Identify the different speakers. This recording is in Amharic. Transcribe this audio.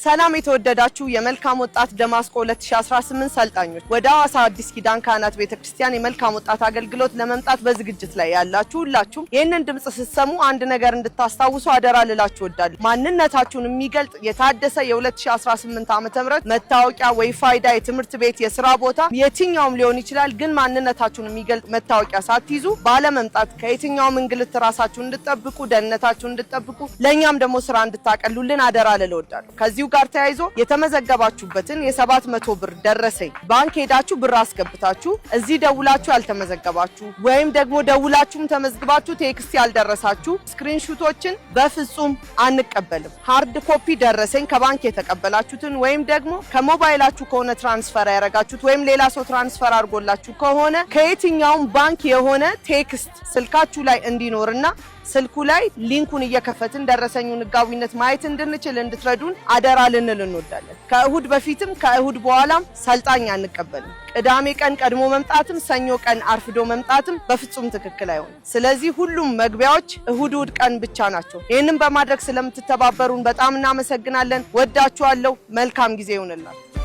Speaker 1: ሰላም የተወደዳችሁ የመልካም ወጣት ደማስቆ 2018 ሰልጣኞች ወደ ሐዋሳ አዲስ ኪዳን ካህናት ቤተክርስቲያን የመልካም ወጣት አገልግሎት ለመምጣት በዝግጅት ላይ ያላችሁ ሁላችሁም ይህንን ድምጽ ስትሰሙ አንድ ነገር እንድታስታውሱ አደራ ልላችሁ እወዳለሁ። ማንነታችሁን የሚገልጥ የታደሰ የ2018 ዓ.ም መታወቂያ ወይ ፋይዳ የትምህርት ቤት የሥራ ቦታ የትኛውም ሊሆን ይችላል፣ ግን ማንነታችሁን የሚገልጥ መታወቂያ ሳትይዙ ባለመምጣት ከየትኛውም እንግልት ራሳችሁን እንድትጠብቁ ደህንነታችሁን እንድትጠብቁ ለኛም ደግሞ ስራ እንድታቀሉልን አደራ ልለው እወዳለሁ። ከዚሁ ጋር ተያይዞ የተመዘገባችሁበትን የ700 ብር ደረሰኝ ባንክ ሄዳችሁ ብር አስገብታችሁ እዚህ ደውላችሁ ያልተመዘገባችሁ ወይም ደግሞ ደውላችሁም ተመዝግባችሁ ቴክስት ያልደረሳችሁ ስክሪንሾቶችን በፍጹም አንቀበልም። ሃርድ ኮፒ ደረሰኝ ከባንክ የተቀበላችሁትን ወይም ደግሞ ከሞባይላችሁ ከሆነ ትራንስፈር ያረጋችሁት ወይም ሌላ ሰው ትራንስፈር አድርጎላችሁ ከሆነ ከየትኛውም ባንክ የሆነ ቴክስት ስልካችሁ ላይ እንዲኖርና ስልኩ ላይ ሊንኩን እየከፈትን ደረሰኙን ህጋዊነት ማየት እንድንችል እንድትረዱን አደራ ልንል እንወዳለን። ከእሁድ በፊትም ከእሁድ በኋላም ሰልጣኝ አንቀበልም። ቅዳሜ ቀን ቀድሞ መምጣትም ሰኞ ቀን አርፍዶ መምጣትም በፍጹም ትክክል አይሆንም። ስለዚህ ሁሉም መግቢያዎች እሁድ ቀን ብቻ ናቸው። ይህንን በማድረግ ስለምትተባበሩን በጣም እናመሰግናለን። ወዳችኋለሁ። መልካም ጊዜ ይሁንላችሁ።